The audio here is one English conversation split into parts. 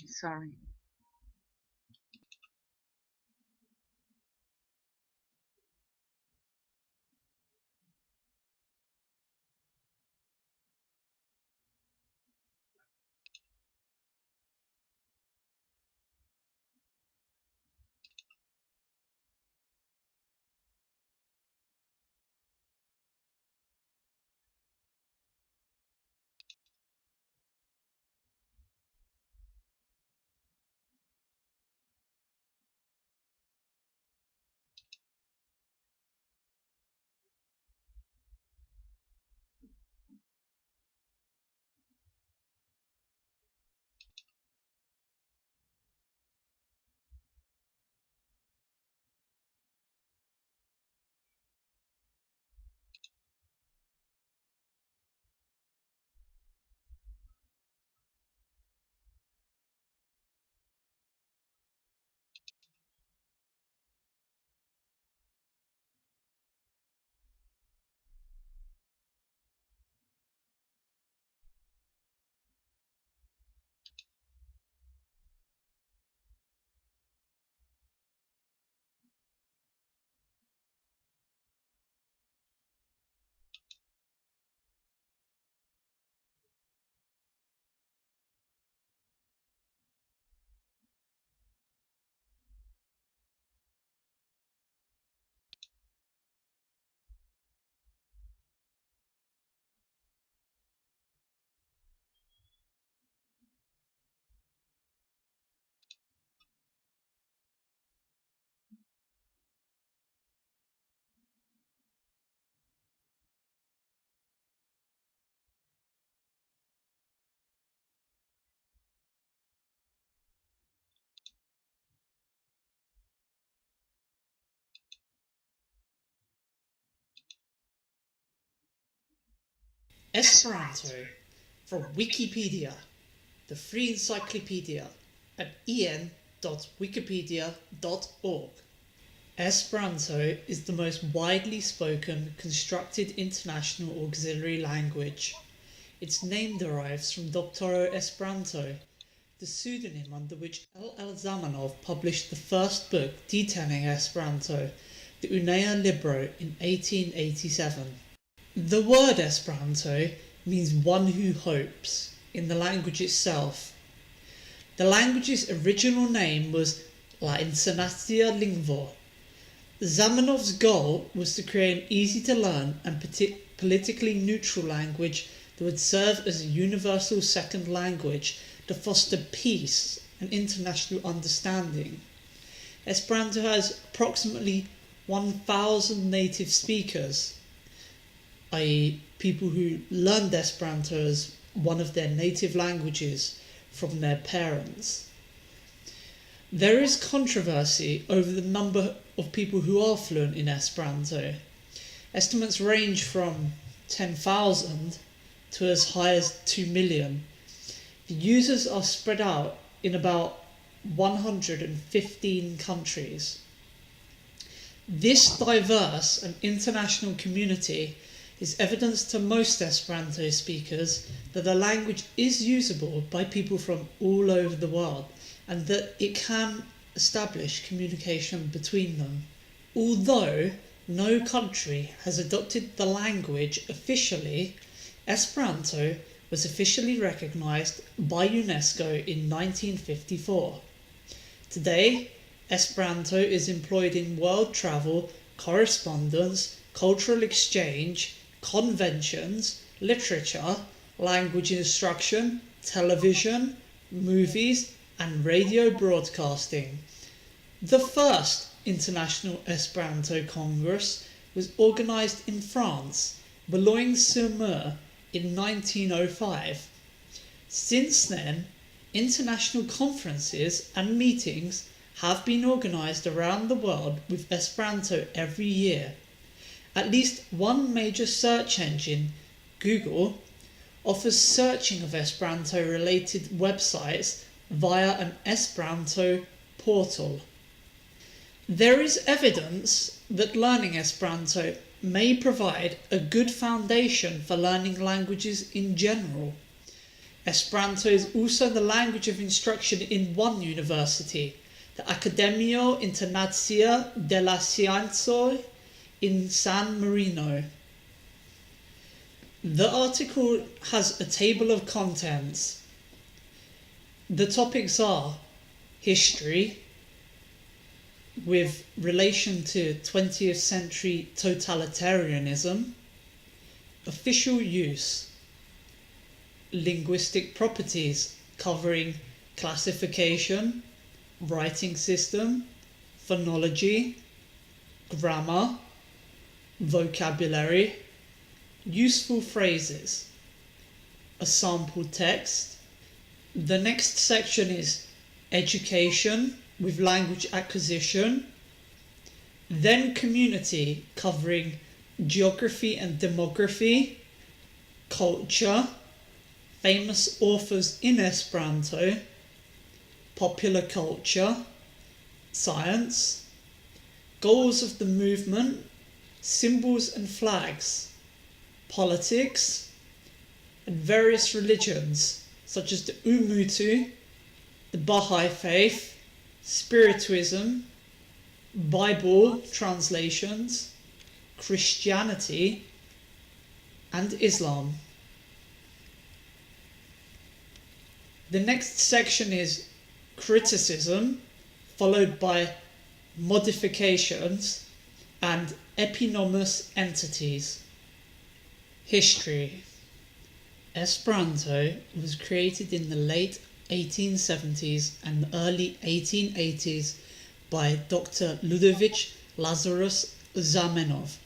Sorry. Esperanto from Wikipedia, the free encyclopedia at en.wikipedia.org. Esperanto is the most widely spoken constructed international auxiliary language. Its name derives from Doktoro Esperanto, the pseudonym under which L. Zamanov published the first book detailing Esperanto, the Unea Libro, in 1887. The word Esperanto means one who hopes in the language itself. The language's original name was La Insenatia Lingvo. Zamenhof's goal was to create an easy-to-learn and politically neutral language that would serve as a universal second language to foster peace and international understanding. Esperanto has approximately 1,000 native speakers, i.e. people who learned Esperanto as one of their native languages from their parents. There is controversy over the number of people who are fluent in Esperanto. Estimates range from 10,000 to as high as 2 million. The users are spread out in about 115 countries. This diverse and international community is evidence to most Esperanto speakers that the language is usable by people from all over the world and that it can establish communication between them. Although no country has adopted the language officially, Esperanto was officially recognised by UNESCO in 1954. Today, Esperanto is employed in world travel, correspondence, cultural exchange, conventions, literature, language instruction, television, movies, and radio broadcasting. The first International Esperanto Congress was organised in France, Boulogne-sur-Mer, in 1905. Since then, international conferences and meetings have been organised around the world with Esperanto every year. At least one major search engine, Google, offers searching of Esperanto-related websites via an Esperanto portal. There is evidence that learning Esperanto may provide a good foundation for learning languages in general. Esperanto is also the language of instruction in one university, the Academio Internacia de la Ciencias in San Marino. The article has a table of contents. The topics are history, with relation to 20th century totalitarianism, official use, linguistic properties covering classification, writing system, phonology, grammar, vocabulary, useful phrases, a sample text. The next section is education with language acquisition, then community covering geography and demography, culture, famous authors in Esperanto, popular culture, science, goals of the movement, symbols and flags, politics, and various religions such as the Umutu, the Baha'i faith, Spiritualism, Bible translations, Christianity, and Islam. The next section is criticism, followed by modifications and eponymous entities. History. Esperanto was created in the late 1870s and early 1880s by Dr. Ludwik Lazarus Zamenhof,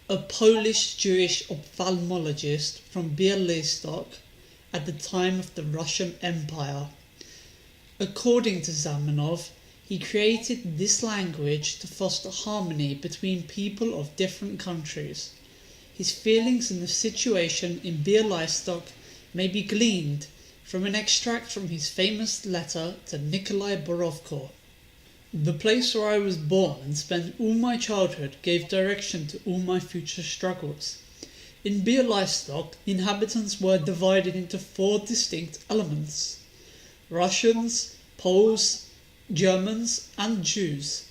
a Polish-Jewish ophthalmologist from Białystok at the time of the Russian Empire. According to Zamenhof, he created this language to foster harmony between people of different countries. His feelings in the situation in Białystok may be gleaned from an extract from his famous letter to Nikolai Borovko. The place where I was born and spent all my childhood gave direction to all my future struggles. In Białystok, the inhabitants were divided into 4 distinct elements: Russians, Poles, Germans, and Jews.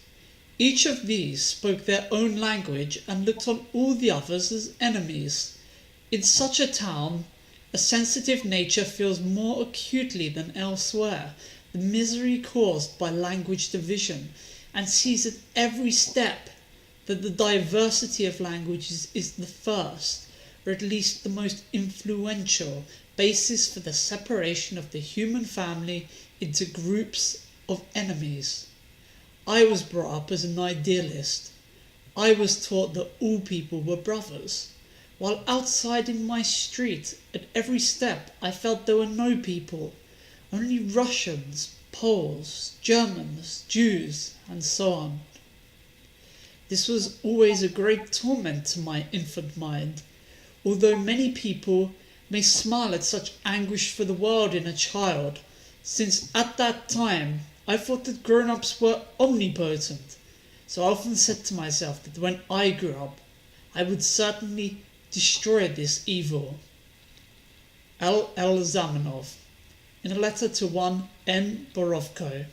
Each of these spoke their own language and looked on all the others as enemies. In such a town, a sensitive nature feels more acutely than elsewhere the misery caused by language division, and sees at every step that the diversity of languages is the first, or at least the most influential, basis for the separation of the human family into groups of enemies. I was brought up as an idealist. I was taught that all people were brothers, while outside in my street, at every step, I felt there were no people, only Russians, Poles, Germans, Jews, and so on. This was always a great torment to my infant mind, although many people may smile at such anguish for the world in a child, since at that time I thought that grown-ups were omnipotent, so I often said to myself that when I grew up, I would certainly destroy this evil. L. Zamenhof, in a letter to one N. Borovko,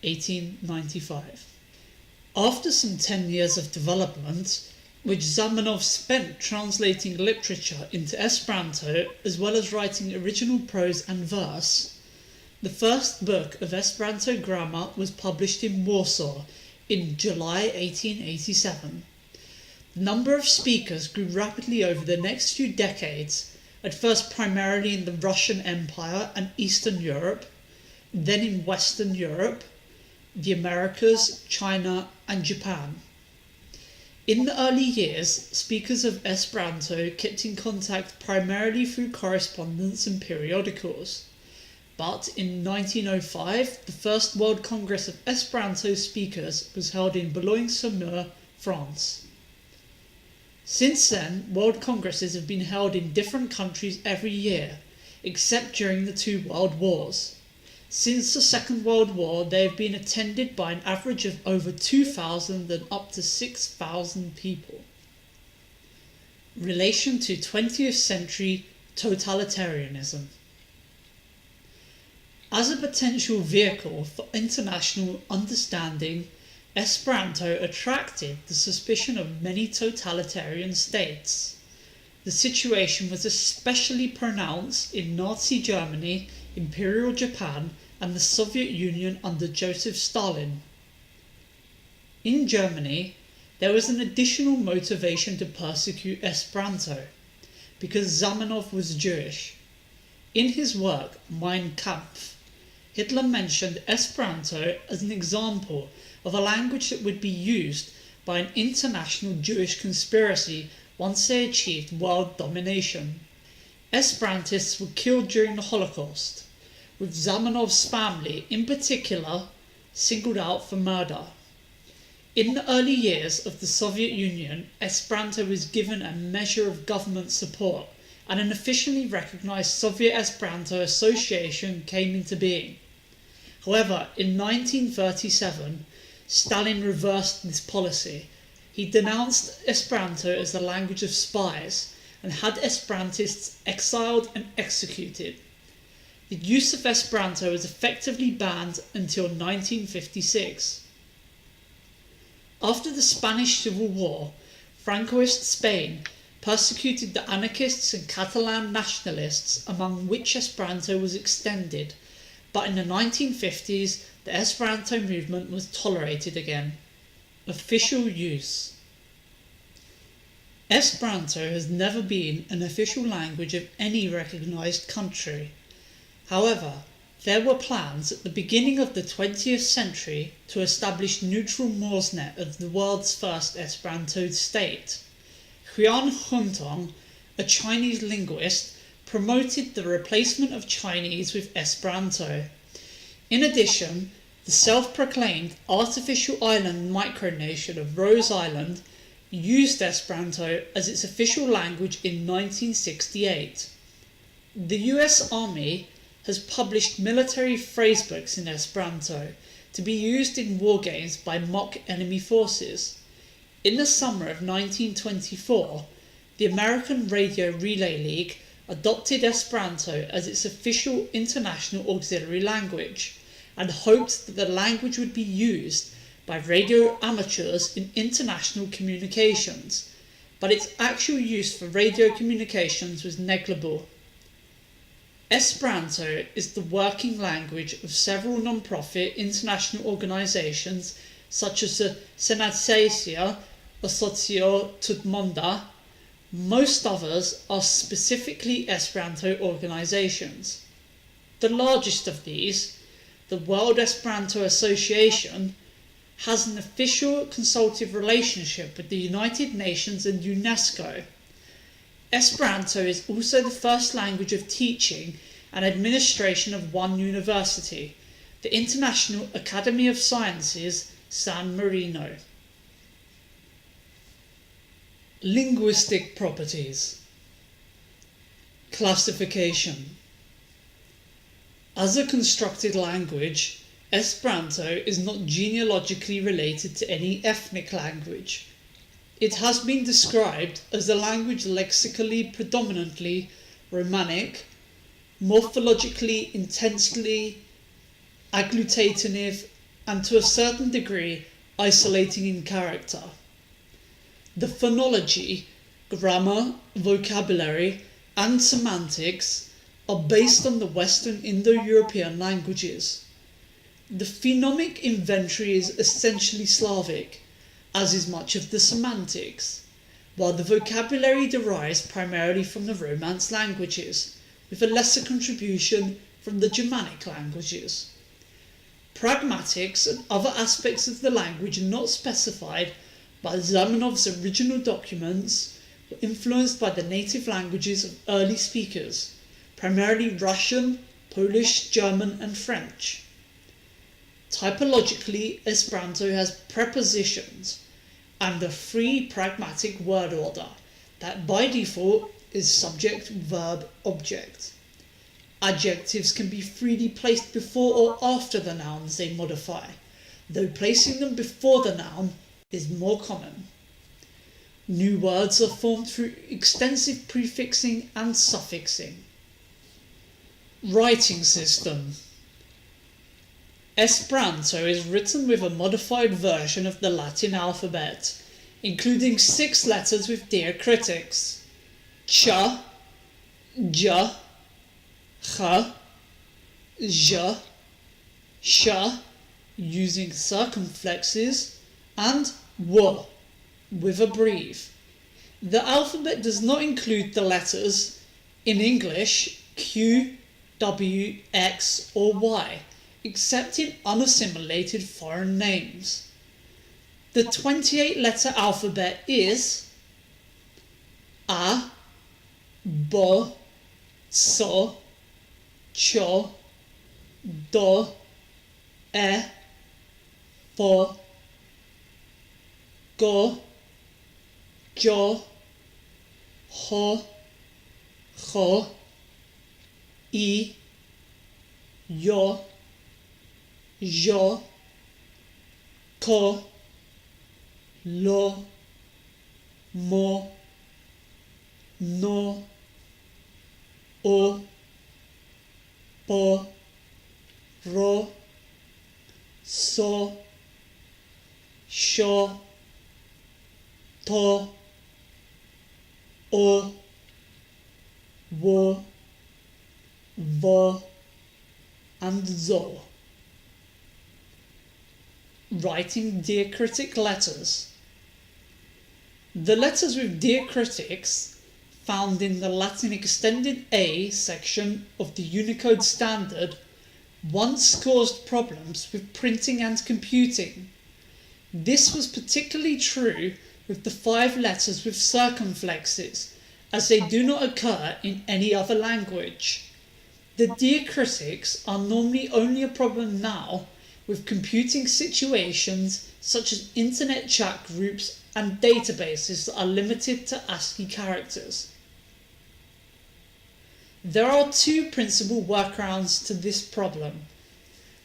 1895. After some 10 years of development, which Zamenhof spent translating literature into Esperanto as well as writing original prose and verse, the first book of Esperanto grammar was published in Warsaw in July 1887. The number of speakers grew rapidly over the next few decades, at first primarily in the Russian Empire and Eastern Europe, then in Western Europe, the Americas, China, and Japan. In the early years, speakers of Esperanto kept in contact primarily through correspondence and periodicals. But in 1905, the first World Congress of Esperanto speakers was held in Boulogne-sur-Mer, France. Since then, World Congresses have been held in different countries every year, except during the 2 World Wars. Since the Second World War, they have been attended by an average of over 2,000 and up to 6,000 people. Relation to 20th century totalitarianism. As a potential vehicle for international understanding, Esperanto attracted the suspicion of many totalitarian states. The situation was especially pronounced in Nazi Germany, Imperial Japan, and the Soviet Union under Joseph Stalin. In Germany, there was an additional motivation to persecute Esperanto, because Zamenhof was Jewish. In his work, Mein Kampf, Hitler mentioned Esperanto as an example of a language that would be used by an international Jewish conspiracy once they achieved world domination. Esperantists were killed during the Holocaust, with Zamenhof's family in particular singled out for murder. In the early years of the Soviet Union, Esperanto was given a measure of government support, and an officially recognized Soviet Esperanto Association came into being. However, in 1937, Stalin reversed this policy. He denounced Esperanto as the language of spies and had Esperantists exiled and executed. The use of Esperanto was effectively banned until 1956. After the Spanish Civil War, Francoist Spain persecuted the anarchists and Catalan nationalists, among which Esperanto was extended, but in the 1950s the Esperanto movement was tolerated again. Official use. Esperanto has never been an official language of any recognised country. However, there were plans at the beginning of the 20th century to establish neutral Morsnet as the world's first Esperanto state. Huan Huntong, a Chinese linguist, promoted the replacement of Chinese with Esperanto. In addition, the self-proclaimed artificial island micronation of Rose Island used Esperanto as its official language in 1968. The US Army has published military phrasebooks in Esperanto to be used in war games by mock enemy forces. In the summer of 1924, the American Radio Relay League adopted Esperanto as its official international auxiliary language and hoped that the language would be used by radio amateurs in international communications, but its actual use for radio communications was negligible. Esperanto is the working language of several non-profit international organisations such as the Senacesia Asocio Tutmonda. Most others are specifically Esperanto organisations. The largest of these, the World Esperanto Association, has an official consultative relationship with the United Nations and UNESCO. Esperanto is also the first language of teaching and administration of one university, the International Academy of Sciences, San Marino. Linguistic properties. Classification. As a constructed language, Esperanto is not genealogically related to any ethnic language. It has been described as a language lexically predominantly Romanic, morphologically intensely agglutinative, and to a certain degree isolating in character. The phonology, grammar, vocabulary, and semantics are based on the Western Indo-European languages. The phonemic inventory is essentially Slavic, as is much of the semantics, while the vocabulary derives primarily from the Romance languages, with a lesser contribution from the Germanic languages. Pragmatics and other aspects of the language not specified by Zamenhof's original documents were influenced by the native languages of early speakers, primarily Russian, Polish, German, and French. Typologically, Esperanto has prepositions and a free pragmatic word order that by default is subject, verb, object. Adjectives can be freely placed before or after the nouns they modify, though placing them before the noun is more common. New words are formed through extensive prefixing and suffixing. Writing system. Esperanto is written with a modified version of the Latin alphabet, including 6 letters with diacritics: ch, j, ch, zh, sh, using circumflexes, and w, with a breve. The alphabet does not include the letters, in English, Q, W, X, or Y, except in unassimilated foreign names. The 28-letter alphabet is A, B, S, Ch, D, E, F, G, J, H, H, I, J, J, K, L, M, N, O, P, R, S, Š, T, O, W, V, and Z. Writing diacritic letters. The letters with diacritics, found in the Latin Extended A section of the Unicode Standard, once caused problems with printing and computing. This was particularly true with the 5 letters with circumflexes, as they do not occur in any other language. The diacritics are normally only a problem now with computing situations such as internet chat groups and databases that are limited to ASCII characters. There are 2 principal workarounds to this problem,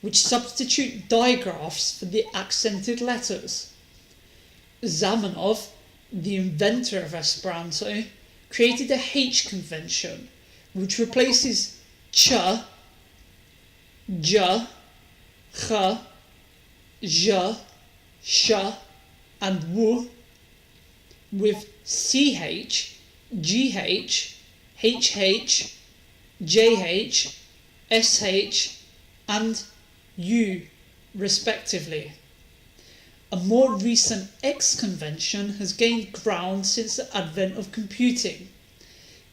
which substitute digraphs for the accented letters. Zamenhof, the inventor of Esperanto, created a H convention, which replaces ch, j, ch, zh, sh, and w with ch, gh, hh, jh, sh, and u, respectively. A more recent X convention has gained ground since the advent of computing.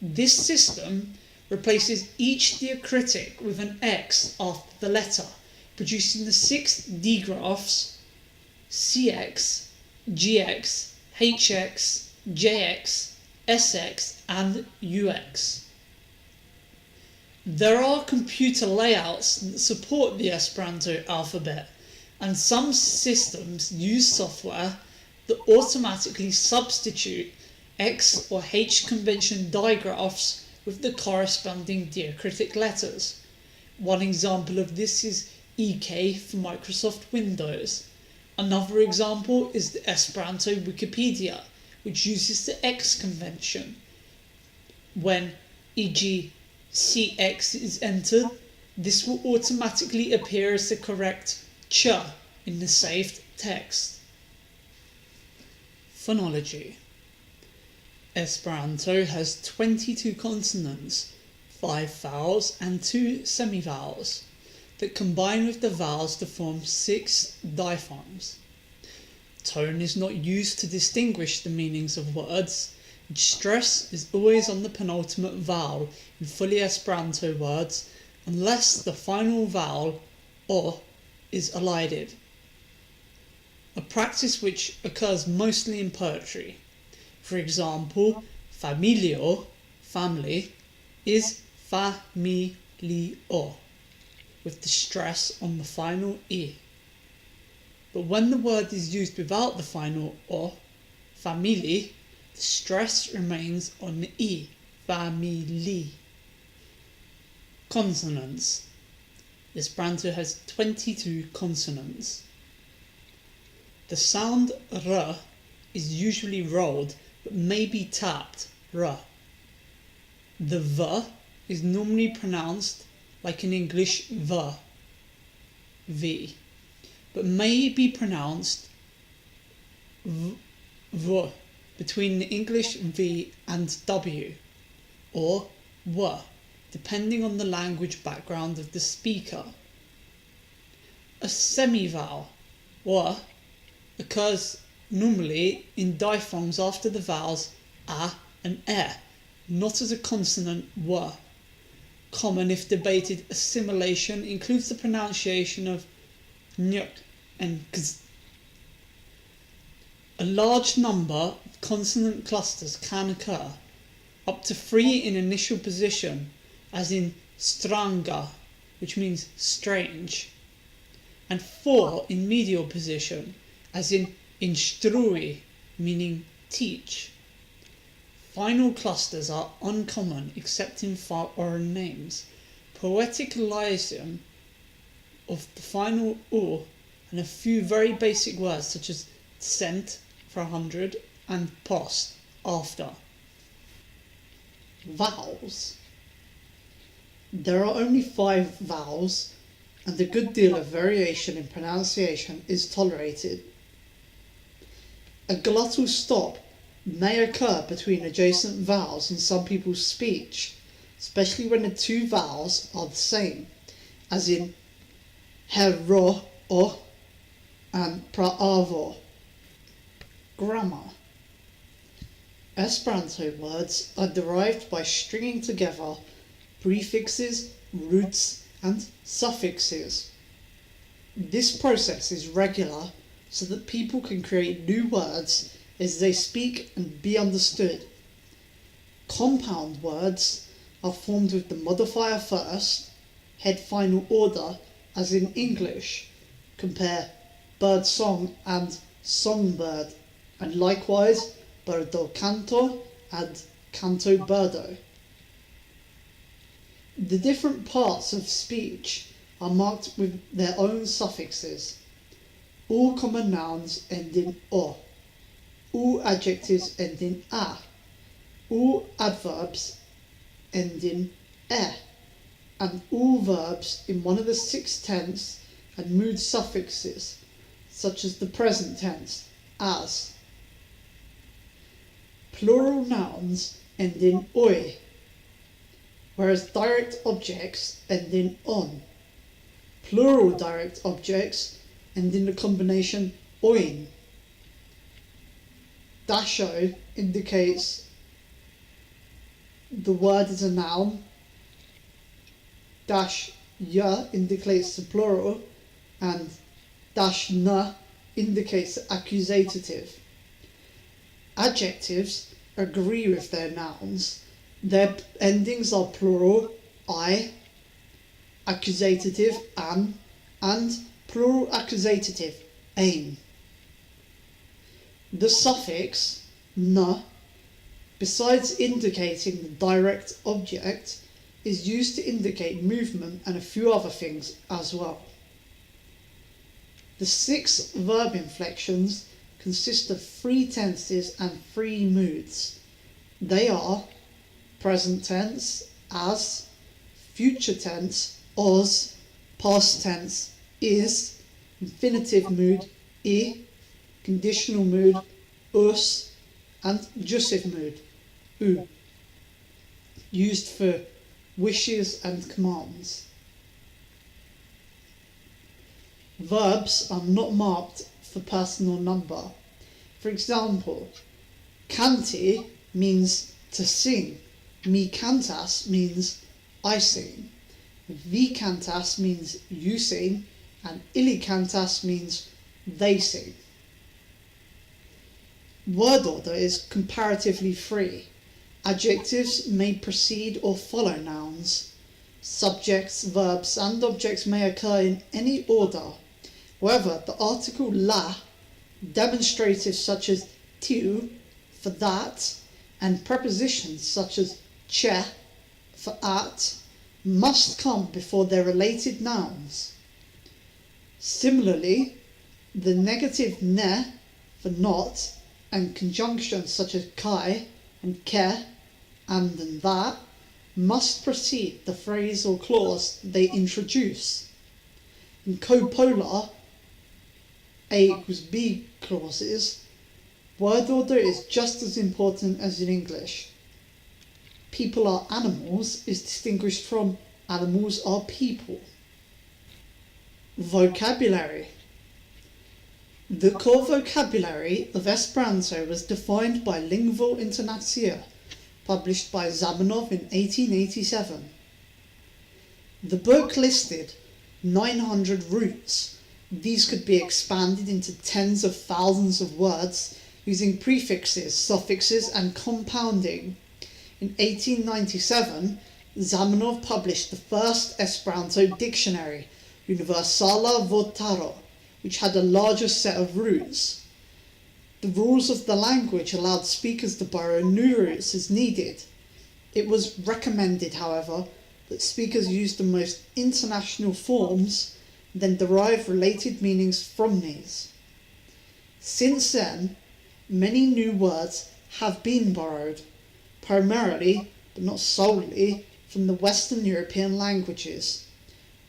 This system replaces each diacritic with an X after the letter, producing the 6 digraphs CX, GX, HX, JX, SX, and UX. There are computer layouts that support the Esperanto alphabet, and some systems use software that automatically substitute X or H convention digraphs with the corresponding diacritic letters. One example of this is EK for Microsoft Windows. Another example is the Esperanto Wikipedia, which uses the X convention. When, e.g., CX is entered, this will automatically appear as the correct ch in the saved text. Phonology. Esperanto has 22 consonants, 5 vowels and 2 semivowels, that combine with the vowels to form 6 diphthongs. Tone is not used to distinguish the meanings of words, and stress is always on the penultimate vowel in fully Esperanto words, unless the final vowel, o, is elided. A practice which occurs mostly in poetry. For example, familio, family, is familio, with the stress on the final e. But when the word is used without the final o, famili, the stress remains on the e, famili. Consonants. Esperanto has 22 consonants. The sound r is usually rolled but may be tapped r. The v is normally pronounced like in English v. v, but may be pronounced v between the English v and w, or w, depending on the language background of the speaker. A semivowel, w, occurs normally in diphthongs after the vowels a and e, not as a consonant w. Common if debated assimilation includes the pronunciation of nyk and kz. A large number of consonant clusters can occur, up to 3 in initial position, as in stranga, which means strange, and 4 in medial position, as in instrui, meaning teach. Final clusters are uncommon except in foreign names. Poeticalism of the final u and a few very basic words such as cent for 100 and post after. Vowels. There are only 5 vowels, and a good deal of variation in pronunciation is tolerated. A glottal stop may occur between adjacent vowels in some people's speech, especially when the 2 vowels are the same, as in hero o and praavo. Grammar. Esperanto words are derived by stringing together prefixes, roots, and suffixes. This process is regular so that people can create new words as they speak and be understood. Compound words are formed with the modifier first, head final order, as in English. Compare bird song and songbird, and likewise birdo canto and canto birdo. The different parts of speech are marked with their own suffixes. All common nouns end in o. All adjectives end in a. All adverbs end in e. And all verbs in one of the 6 tense and mood suffixes, such as the present tense, as. Plural nouns end in oi, whereas direct objects end in on. Plural direct objects end in the combination oin. Dasho indicates the word is a noun. Dash ya indicates the plural, and dash na indicates the accusative. Adjectives agree with their nouns. Their endings are plural I, accusative an, and plural accusative ein. The suffix na, besides indicating the direct object, is used to indicate movement and a few other things as well. The 6 verb inflections consist of 3 tenses and 3 moods. They are present tense, as, future tense, os, past tense, is, infinitive mood, I, conditional mood, us, and jussive mood, u, used for wishes and commands. Verbs are not marked for personal number. For example, canti means to sing, mi cantas means I sing, vi cantas means you sing, and illi cantas means they sing. Word order is comparatively free. Adjectives may precede or follow nouns. Subjects, verbs, and objects may occur in any order. However, the article la, demonstratives such as tiu for that, and prepositions such as che for at, must come before their related nouns. Similarly, the negative ne for not, and conjunctions such as kai and ke and that must precede the phrase or clause they introduce. In copolar A=B clauses, word order is just as important as in English. People are animals is distinguished from animals are people. Vocabulary. The core vocabulary of Esperanto was defined by Lingvo Internacia, published by Zamenhof in 1887. The book listed 900 roots. These could be expanded into tens of thousands of words using prefixes, suffixes, and compounding. In 1897, Zamenhof published the first Esperanto dictionary, Universala Vortaro, which had a larger set of roots. The rules of the language allowed speakers to borrow new roots as needed. It was recommended, however, that speakers use the most international forms, then derive related meanings from these. Since then, many new words have been borrowed, primarily, but not solely, from the Western European languages.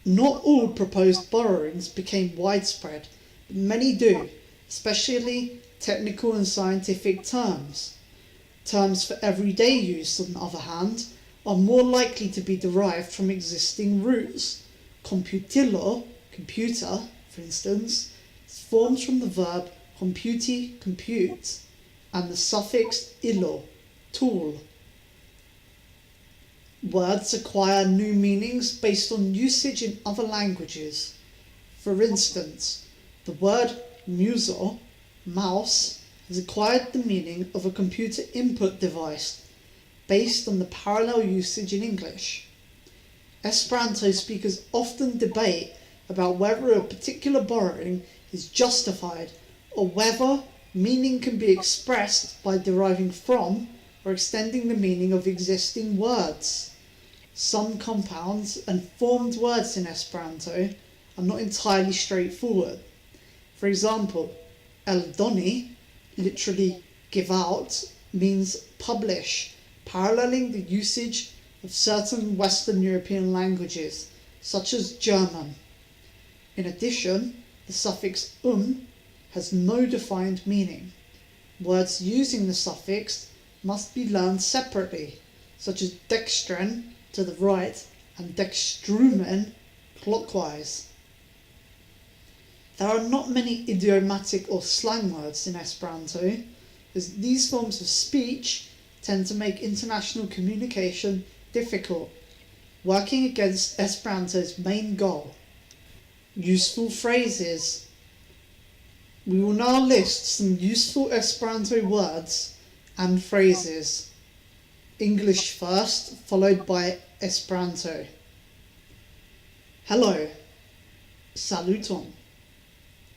Not all proposed borrowings became widespread, but many do, especially technical and scientific terms. Terms for everyday use, on the other hand, are more likely to be derived from existing roots. Computilo, computer, for instance, forms from the verb computi, compute, and the suffix ilo, tool. Words acquire new meanings based on usage in other languages. For instance, the word muso, mouse, has acquired the meaning of a computer input device based on the parallel usage in English. Esperanto speakers often debate about whether a particular borrowing is justified or whether meaning can be expressed by deriving from or extending the meaning of existing words. Some compounds and formed words in Esperanto are not entirely straightforward. For example, eldoni, literally give out, means publish, paralleling the usage of certain Western European languages, such as German. In addition, the suffix has no defined meaning. Words using the suffix must be learned separately, such as dextren, to the right, and dextrumen, clockwise. There are not many idiomatic or slang words in Esperanto, as these forms of speech tend to make international communication difficult, working against Esperanto's main goal. Useful phrases. We will now list some useful Esperanto words and phrases. English first, followed by Esperanto. Hello. Saluton.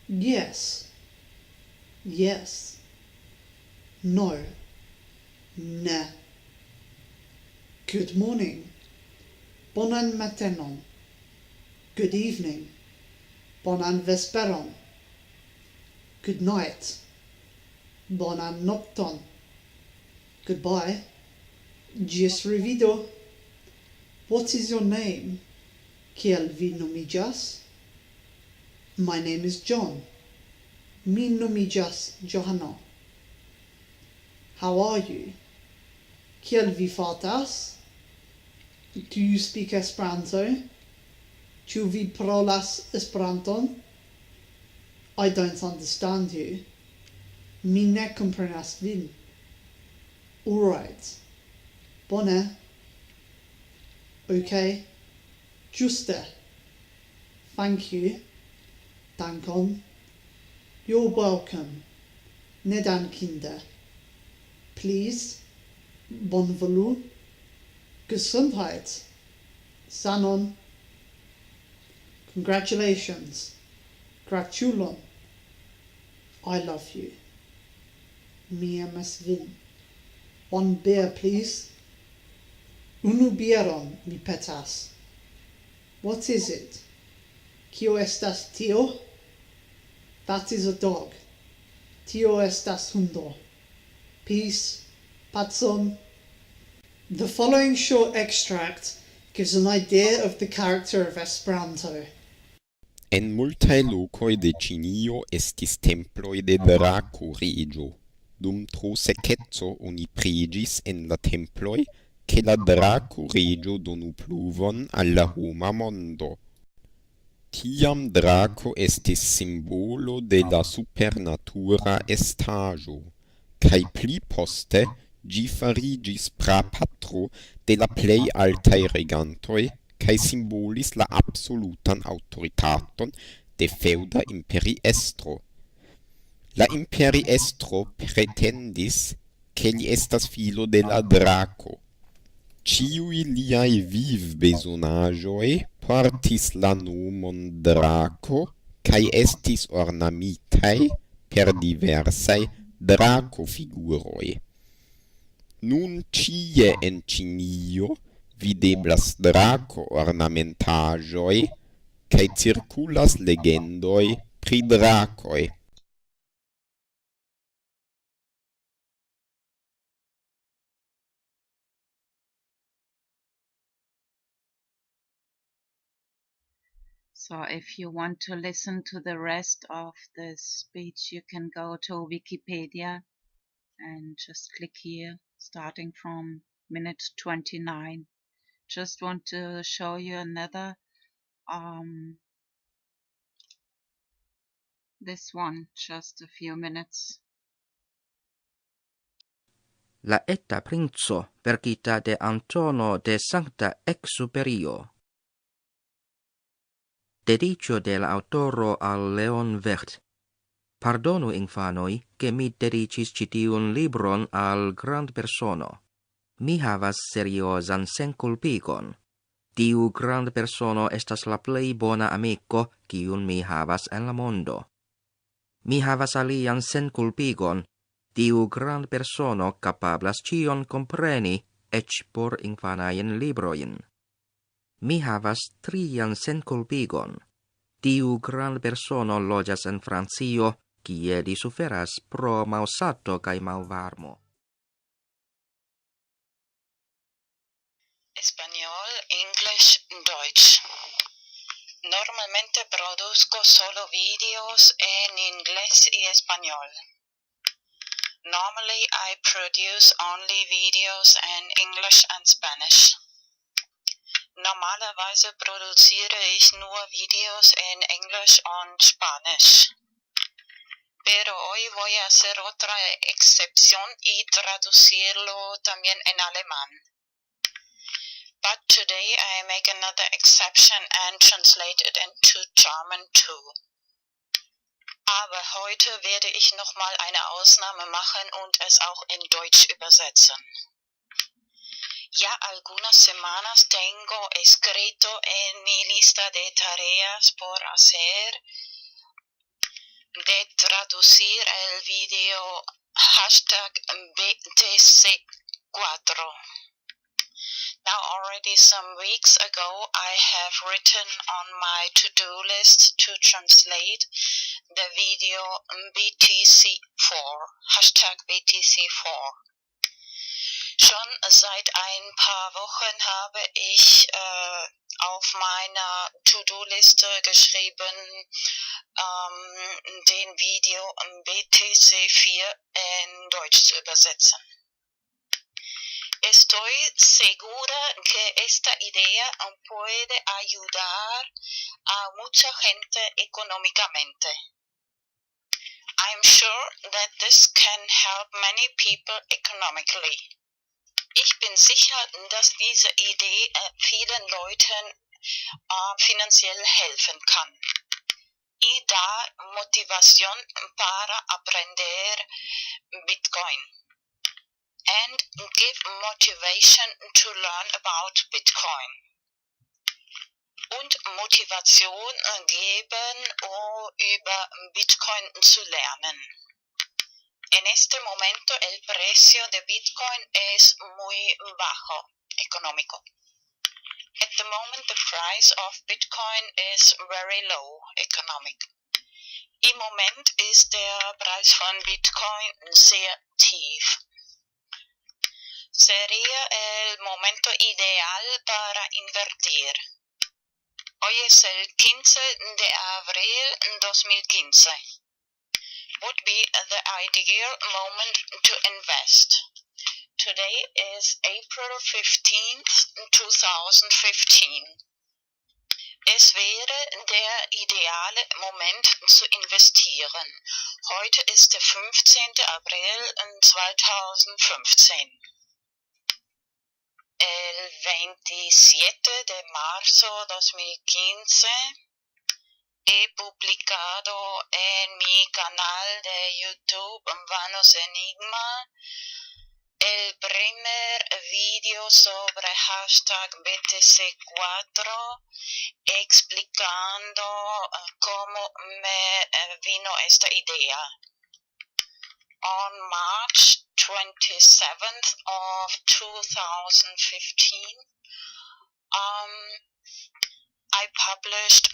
Yes. Yes. No. Ne. Good morning. Bonan matenon. Good evening. Bonan vesperon. Good night. Bonan nocton. Goodbye. Gis revido. What is your name? Kiel vi nomiĝas? My name is John. Mi nomiĝas Johano. How are you? Kiel vi fartas? Do you speak Esperanto? Ĉu vi parolas Esperanton? I don't understand you. Mi ne komprenas vin. All right. Bone. Okay. Juste. Thank you. Dankon. You're welcome. Nedankinde. Please. Bonvolu. Gesundheit. Sanon. Congratulations. Gratulon. I love you. Mi amas vin. One beer, please. Unu bieron, mi petas. What is it? Kio estas tio? That is a dog. Tio estas hundo. Peace. Pacon. The following short extract gives an idea of the character of Esperanto. En multae lokoj de Ĉinio estis temploj de drako reĝo. Dum tro sekeco oni preĝis en la temploj, ke la drako reĝo donu pluvon al la homa mondo. Tiam drako estis simbolo de la supernatura estaĵo, kaj pli poste ĝi fariĝis prapatro de la plej altaj regantoj kaj simbolis la absolutan aŭtoritaton de feŭda imperiestro. La imperiestro pretendis, ke li estas filo de la drako. Ĉiuj liaj vivbezonaĵoj portis la nomon drako kaj estis ornamitaj per diversaj drako-figuroj. Nun ĉie en Ĉinio videblas drako-ornamentaĵoj kaj cirkulas legendoj pri drakoj. So if you want to listen to the rest of this speech, you can go to Wikipedia and just click here, starting from minute 29. Just want to show you another, this one, just a few minutes. La eta princo verkita de Antono de Sancta Exuperio. Dediĉo de la aŭtoro al Leon Vert. Pardonu infanoj, ke mi dediĉis ĉi tiun libron al grandpersono. Mi havas seriozan senkulpigon. Tiu grandpersono estas la plej bona amiko, kiun mi havas en la mondo. Mi havas alian senkulpigon. Tiu grandpersono kapablas ĉion kompreni, eĉ por infanajn librojn. Mi havas trian senkulpigon. Tiu grandpersono loĝas en Francio, kie li suferas pro malsato kaj malvarmo. Español, English, Deutsch. Normalmente produzco solo videos en inglés y español. Normally I produce only videos in English and Spanish. Normalerweise produziere ich nur Videos en English und Spanish. Pero hoy voy a hacer otra excepción y traducirlo también en alemán. But today I make another exception and translate it into German too. Aber heute werde ich nochmal eine Ausnahme machen und es auch in Deutsch übersetzen. Ya algunas semanas tengo escrito en mi lista de tareas por hacer de traducir el video #BTC4. Now already some weeks ago I have written on my to-do list to translate the video BTC4, #BTC4. Schon seit ein paar Wochen habe ich auf meiner To-Do-Liste geschrieben, den Video BTC4 in Deutsch zu übersetzen. Estoy segura que esta idea puede ayudar a mucha gente económicamente. I'm sure that this can help many people economically. Ich bin sicher, dass diese Idee vielen Leuten finanziell helfen kann. Y da motivación para aprender Bitcoin. And give motivation to learn about Bitcoin. Und Motivation geben, um über Bitcoin zu lernen. En este momento el precio de Bitcoin es muy bajo, económico. At the moment the price of Bitcoin is very low, economic. Im Moment ist der Preis von Bitcoin sehr tief. Sería el momento ideal para invertir. Hoy es el 15 de abril 2015. Would be the ideal moment to invest. Today is April 15th, 2015. Es wäre der ideale Moment zu investieren. Heute ist der 15. April 2015. El 27 de marzo 2015 he publicado en mi canal de YouTube Vanos Enigma el primer vídeo sobre hashtag BTC4 explicando cómo me vino esta idea. On March 27th of 2015, I published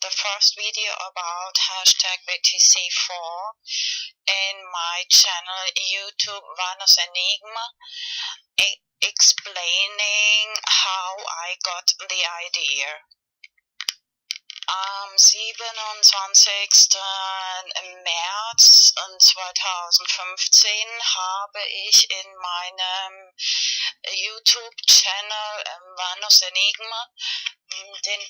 the first video about hashtag BTC4 in my channel YouTube Vanos Enigma, explaining how I got the idea. Am 27. März 2015 habe ich in meinem YouTube-Channel Vanos Enigma den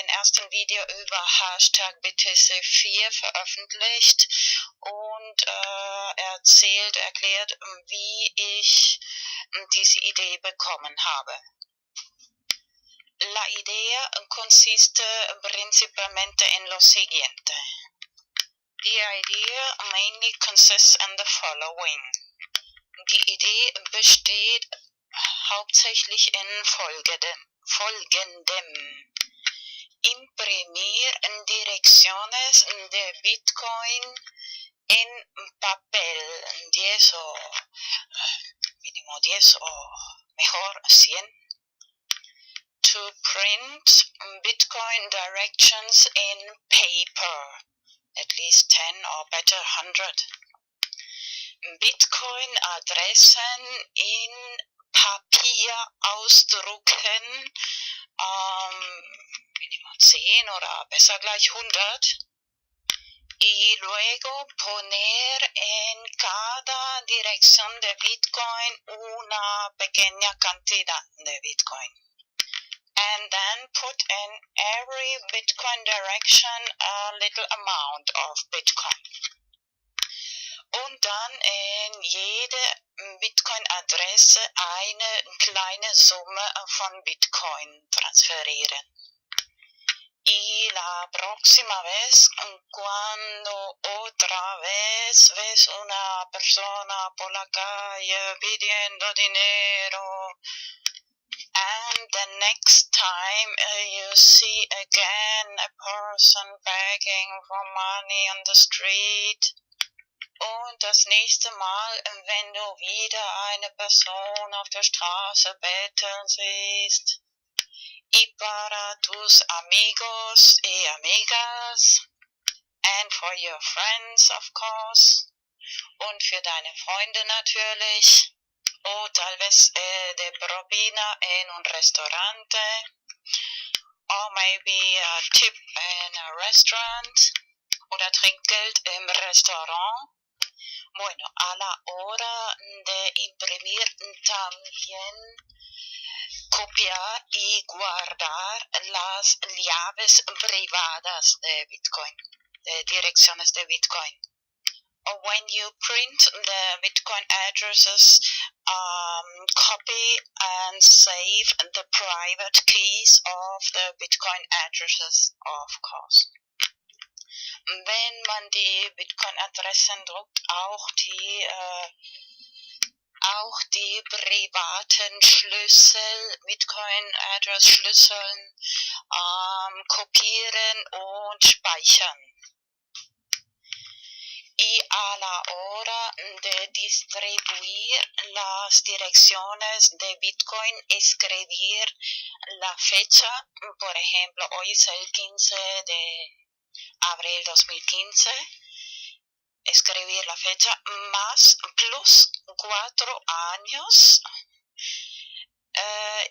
ersten Video über Hashtag BTC4 veröffentlicht und erklärt, wie ich diese Idee bekommen habe. La idea consiste principalmente en lo siguiente. The idea mainly consists in the following. Die Idee besteht hauptsächlich in folgendem. Imprimir direcciones de Bitcoin en papel, 10 o mínimo 10 o mejor 100. To print Bitcoin directions in paper, at least 10 or better 100. Bitcoin Adressen in Papier ausdrucken, Minimum 10 oder besser gleich 100. Y luego poner en cada dirección de Bitcoin una pequeña cantidad de Bitcoin. And then put in every Bitcoin direction a little amount of Bitcoin. Und dann in jede Bitcoin-Adresse eine kleine Summe von Bitcoin transferieren. Y la próxima vez, cuando otra vez ves una persona por la calle pidiendo dinero, and the next time you see again a person begging for money on the street, und das nächste Mal, wenn du wieder eine Person auf der Straße betteln siehst, y para tus amigos y amigas, and for your friends of course, und für deine Freunde natürlich, o tal vez de propina en un restaurante, or maybe a tip in a restaurant, oder Trinkgeld im Restaurant. Bueno, a la hora de imprimir también copiar y guardar las llaves privadas de Bitcoin, de direcciones de Bitcoin. When you print the Bitcoin addresses, copy and save the private keys of the Bitcoin addresses, of course. Wenn man die Bitcoin-Adressen druckt, auch die privaten Schlüssel, Bitcoin-Address-Schlüsseln kopieren und speichern. Y a la hora de distribuir las direcciones de Bitcoin, escribir la fecha, por ejemplo, hoy es el 15 de abril 2015, escribir la fecha más plus 4 años,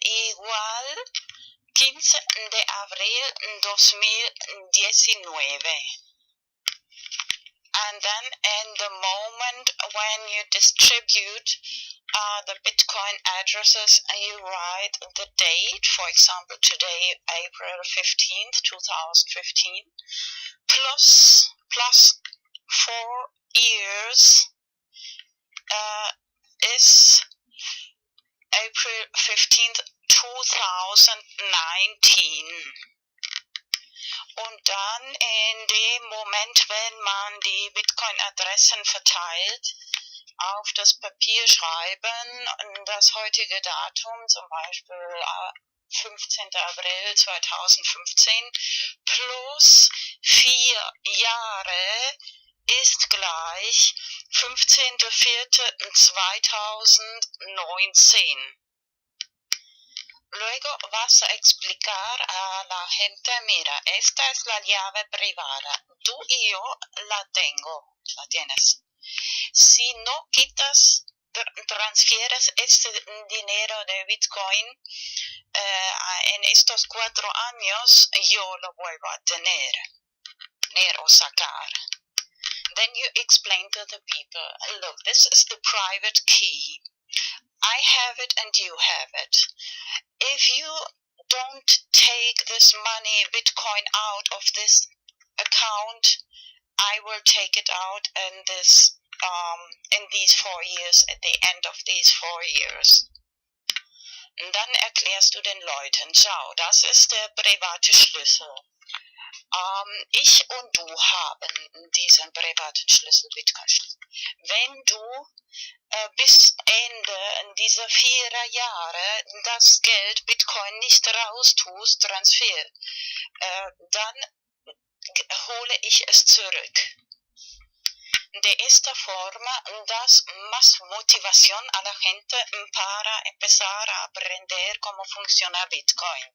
igual 15 de abril 2019. And then in the moment when you distribute the Bitcoin addresses, you write the date, for example, today, April 15th, 2015, plus 4 years is April 15th, 2019. Und dann in dem Moment, wenn man die Bitcoin-Adressen verteilt, auf das Papier schreiben, das heutige Datum, zum Beispiel 15. April 2015, plus 4 Jahre ist gleich 15.04.2019. Luego vas a explicar a la gente, mira, esta es la llave privada, tú y yo la tienes. Si no quitas, transfieres este dinero de Bitcoin en estos 4 años, yo lo vuelvo a tener o sacar. Then you explain to the people, look, this is the private key. I have it and you have it. If you don't take this money, Bitcoin, out of this account, I will take it out in these 4 years, at the end of these 4 years. Und dann erklärst du den Leuten, schau, das ist der private Schlüssel. Ich und du haben diesen privaten Schlüssel, Bitcoin-Schlüssel. Wenn du bis Ende dieser 4 Jahre das Geld Bitcoin nicht raustust, transfer, dann hole ich es zurück. De esta forma das más motivación a la gente para empezar a aprender cómo funciona Bitcoin.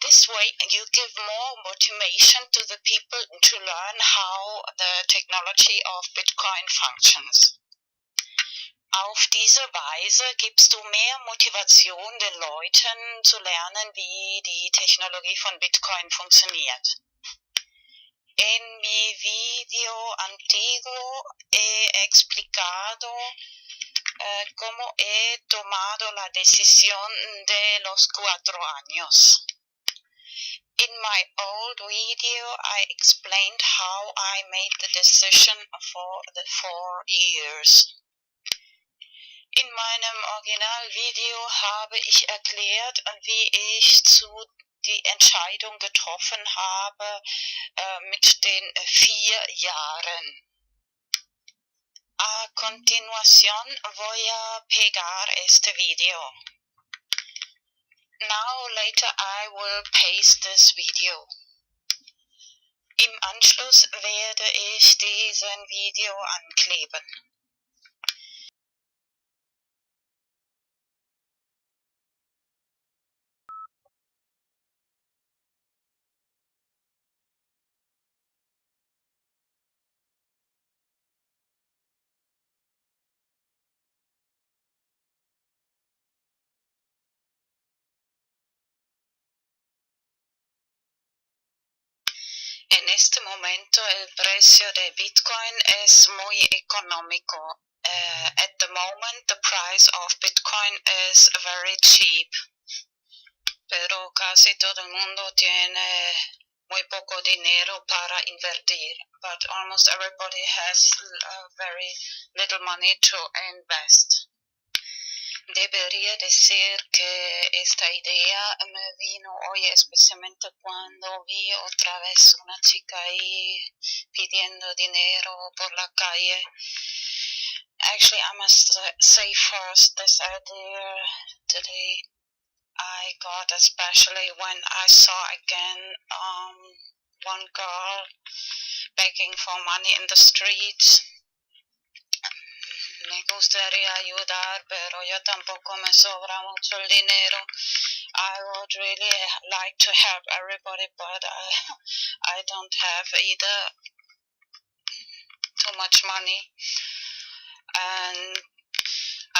This way you give more motivation to the people to learn how the technology of Bitcoin functions. Auf diese Weise gibst du mehr Motivation den Leuten zu lernen, wie die Technologie von Bitcoin funktioniert. En mi video antiguo he explicado cómo he tomado la decisión de los 4 años. In my old video, I explained how I made the decision for the 4 years. In meinem Originalvideo habe ich erklärt, wie ich die Entscheidung getroffen habe mit den 4 Jahren. A continuación voy a pegar este video. Now later I will paste this video. Im Anschluss werde ich diesen Video ankleben. En este momento el precio de Bitcoin es muy económico. At the moment the price of Bitcoin is very cheap. Pero casi todo el mundo tiene muy poco dinero para invertir. But almost everybody has very little money to invest. Debería decir que esta idea me vino hoy especialmente cuando vi otra vez una chica ahí pidiendo dinero por la calle. Actually, I must say first, this idea today I got especially when I saw again one girl begging for money in the streets. Me gustaría ayudar, pero yo tampoco me sobra mucho el dinero. I would really like to help everybody, but I don't have either too much money. And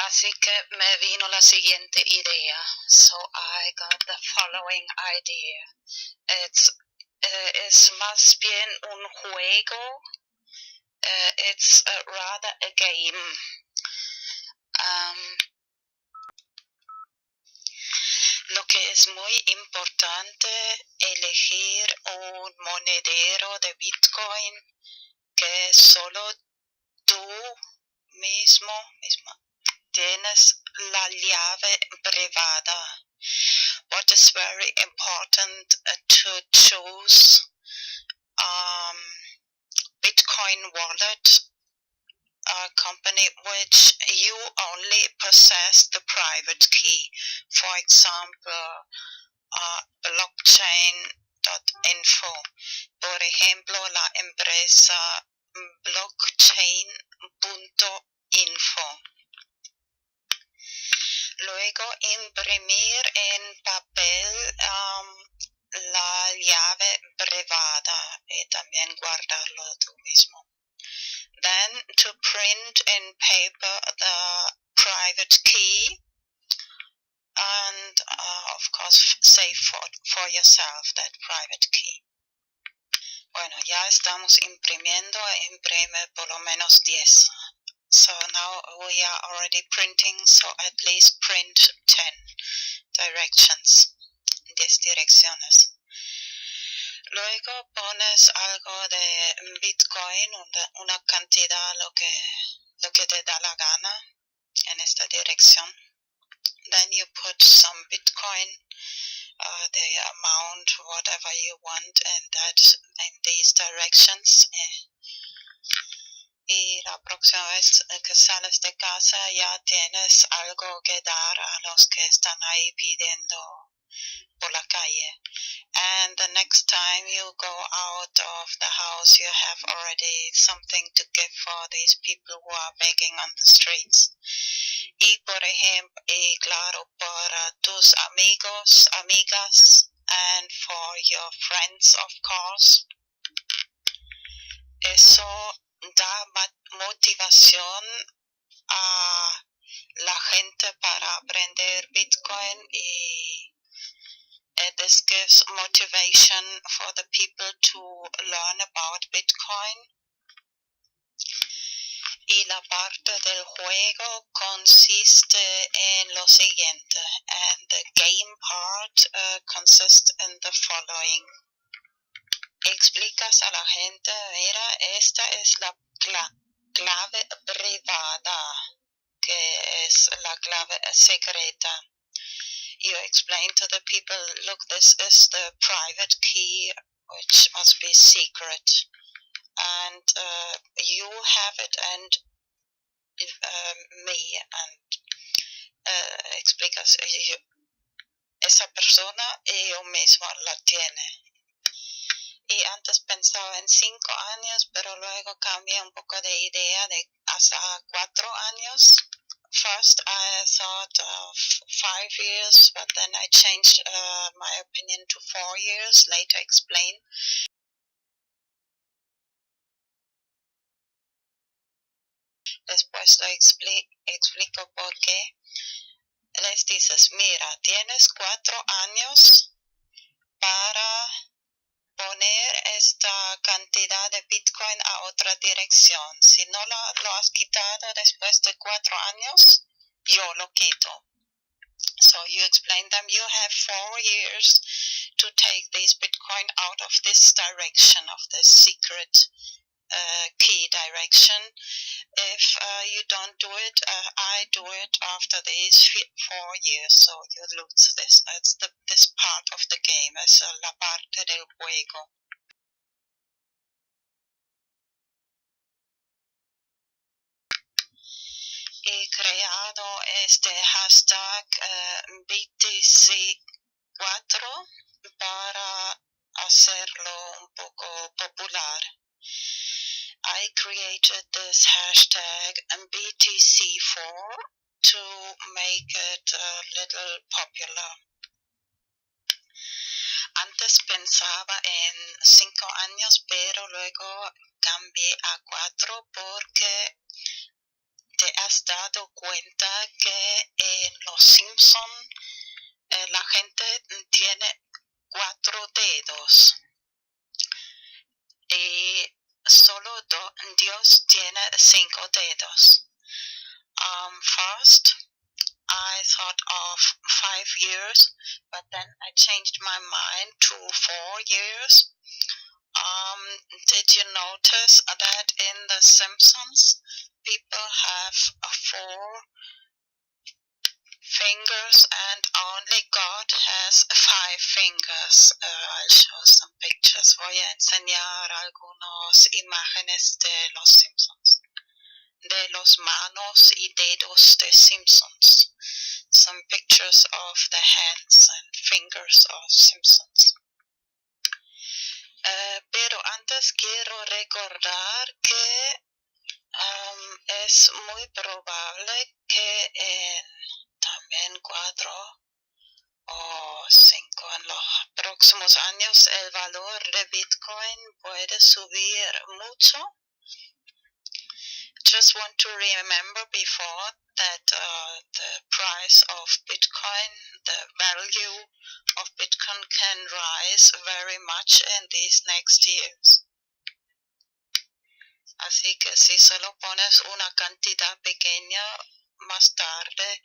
Así que me vino la siguiente idea. So I got the following idea. Es más bien un juego. It's rather a game. Lo que es muy importante, elegir un monedero de Bitcoin que solo tú misma tienes la llave privada. What is very important to choose Bitcoin wallet company which you only possess the private key. For example, blockchain.info. Por ejemplo, la empresa blockchain.info. Luego, imprimir en papel la llave privada y también guardarlo tú mismo. Then, to print in paper the private key and, of course, save for yourself that private key. Bueno, ya estamos imprimiendo, imprime por lo menos 10. So now we are already printing, so at least print 10 directions, 10 direcciones. Luego pones algo de Bitcoin, una cantidad, lo que te da la gana en esta dirección. Then you put some Bitcoin, the amount, whatever you want, and that in these directions. Y la próxima vez que sales de casa ya tienes algo que dar a los que están ahí pidiendo por la calle. And the next time you go out of the house, you have already something to give for these people who are begging on the streets. Y por ejemplo, y claro, para tus amigos, amigas, and for your friends, of course. Eso da motivación a la gente para aprender Bitcoin y this gives motivation for the people to learn about Bitcoin. Y la parte del juego consiste en lo siguiente, and the game part consists in the following. Explicas a la gente, mira, esta es la clave privada, que es la clave secreta. You explain to the people, look, this is the private key, which must be secret. And you have it, and me, and explicas, esa persona y yo mismo la tiene. Y antes pensaba en 5 años, pero luego cambié un poco de idea de hasta 4 años. First I thought of 5 years, but then I changed my opinion to 4 years, later explain. Después lo explico por qué. Les dices, mira, tienes 4 años para poner esta cantidad de Bitcoin a otra dirección. Si no lo has quitado después de 4 años, yo lo quito. So you explain them, you have 4 years to take these Bitcoin out of this direction, of this secret key direction. If you don't do it, I do it after these 4 years, so you lose this. That's this part of the game, es la parte del juego. He creado este hashtag BTC4 para hacerlo un poco popular. I created this hashtag BTC4 to make it a little popular. Antes pensaba en 5 años, pero luego cambié a 4 porque ¿Te has dado cuenta que en Los Simpson la gente tiene 4 dedos y solo Dios tiene 5 dedos? First, I thought of 5 years, but then I changed my mind to 4 years. Did you notice that in The Simpsons, people have 4 fingers and only God has 5 fingers? I'll show some pictures. Voy a enseñar algunas imágenes de Los Simpsons, de los manos y dedos de Simpsons. Some pictures of the hands and fingers of Simpsons. Pero antes quiero recordar que es muy probable que en también 4 o 5 en los próximos años el valor de Bitcoin puede subir mucho. Just want to remember before that the price of Bitcoin, the value of Bitcoin can rise very much in these next years. Así que si solo pones una cantidad pequeña, más tarde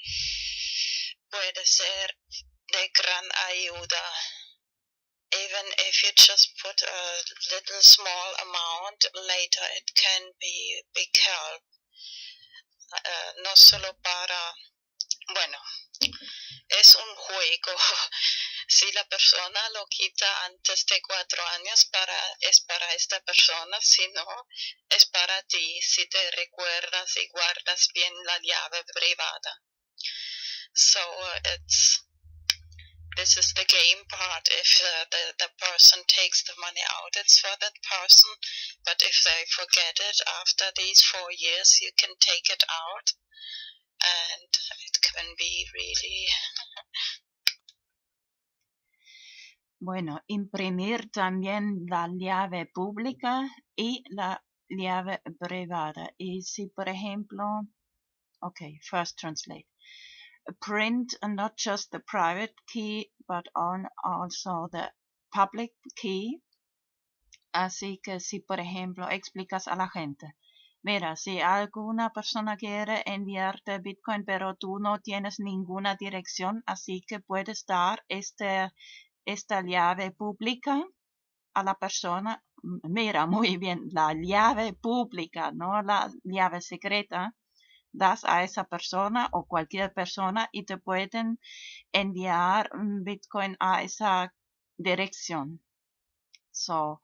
puede ser de gran ayuda. Even if you just put a little small amount, later it can be big help. No solo para, bueno, es un juego. Si la persona lo quita antes de 4 años, es para esta persona, si no, es para ti, si te recuerdas y guardas bien la llave privada. So this is the game part. If the person takes the money out, it's for that person. But if they forget it after these 4 years, you can take it out. And it can be really... Bueno, imprimir también la llave pública y la llave privada. Y si, por ejemplo, okay, first translate. Print not just the private key, but also the public key. Así que si, por ejemplo, explicas a la gente, mira, si alguna persona quiere enviarte Bitcoin, pero tú no tienes ninguna dirección, así que puedes dar esta llave pública a la persona. Mira, muy bien, la llave pública, no la llave secreta. Das a esa persona o cualquier persona y te pueden enviar Bitcoin a esa dirección. So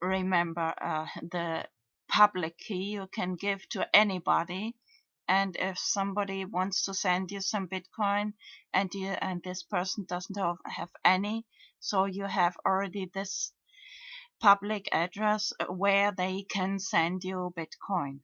remember, the public key you can give to anybody, and if somebody wants to send you some Bitcoin and this person doesn't have any, so you have already this public address where they can send you Bitcoin.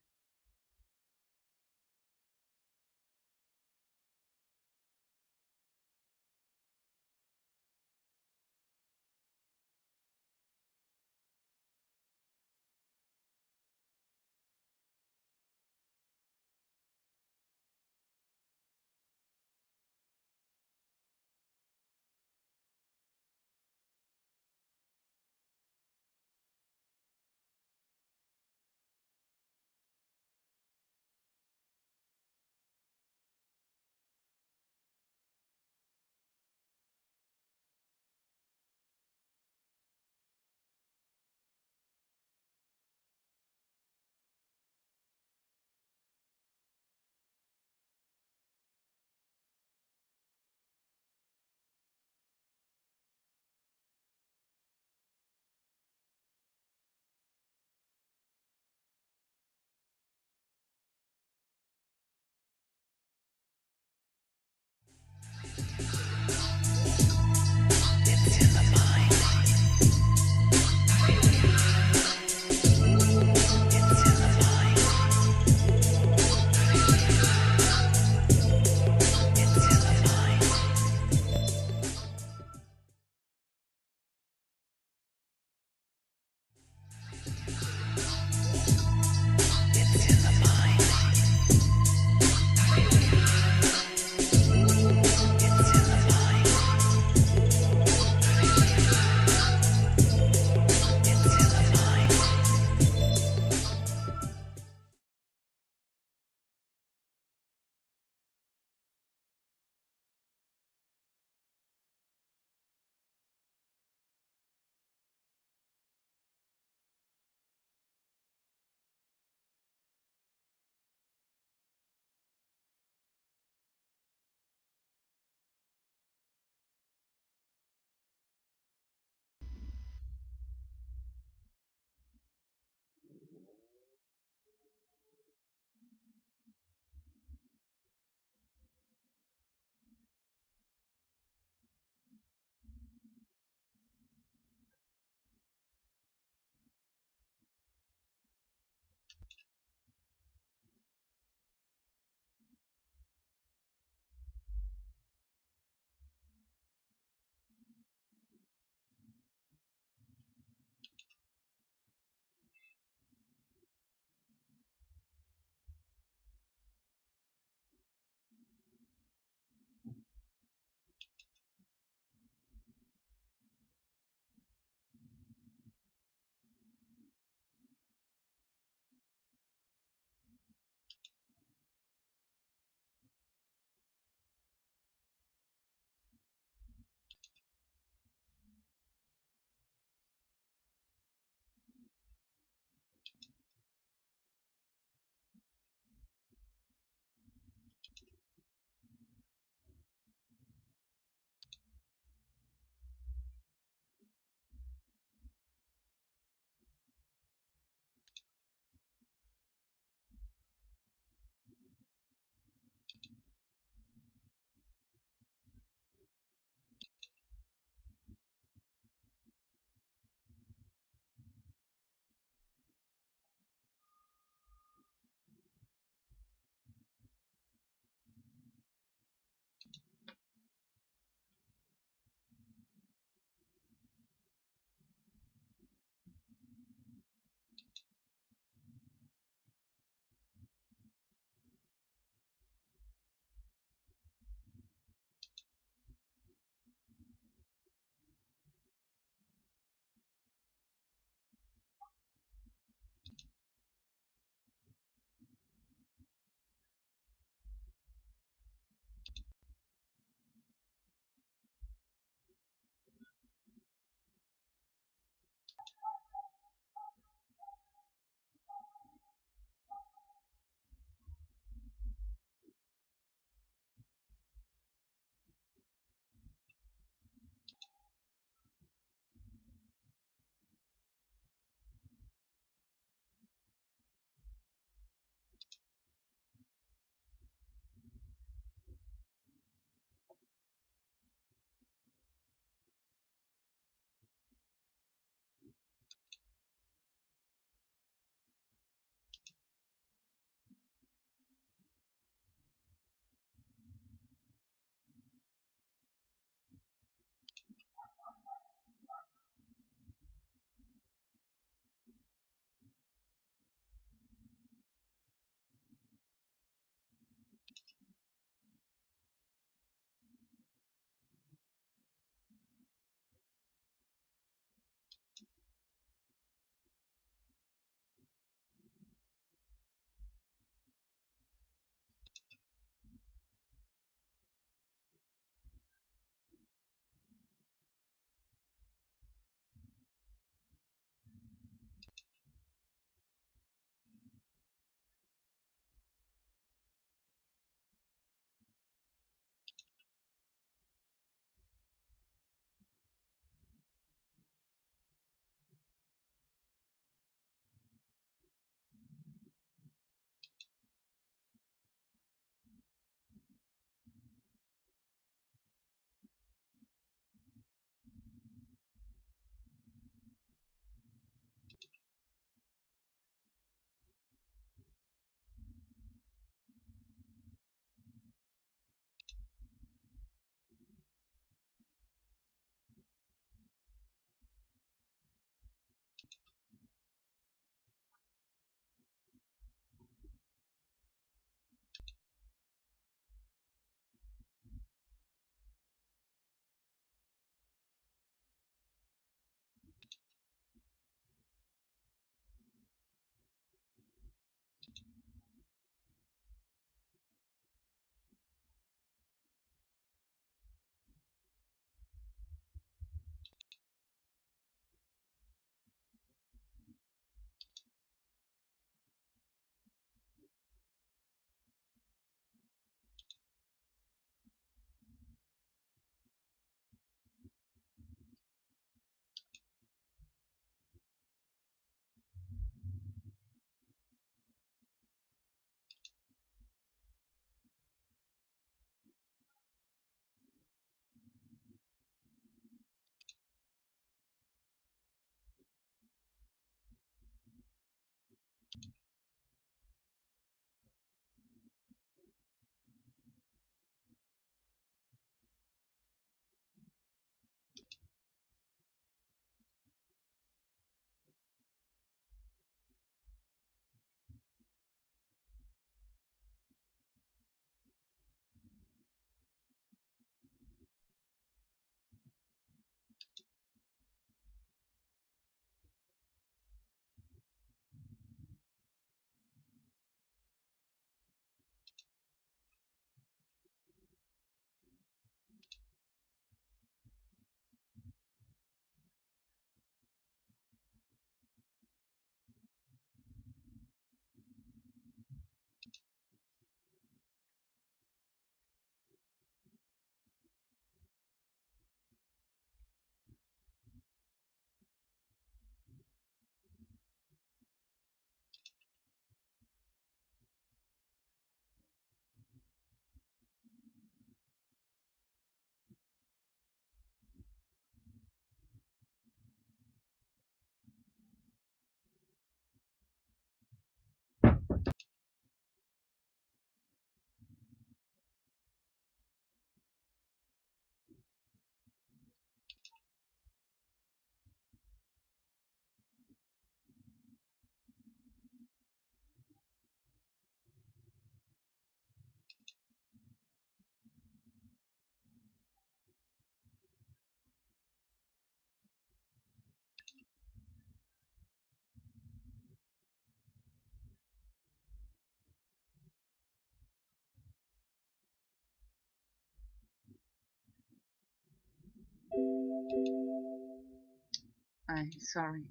Sorry.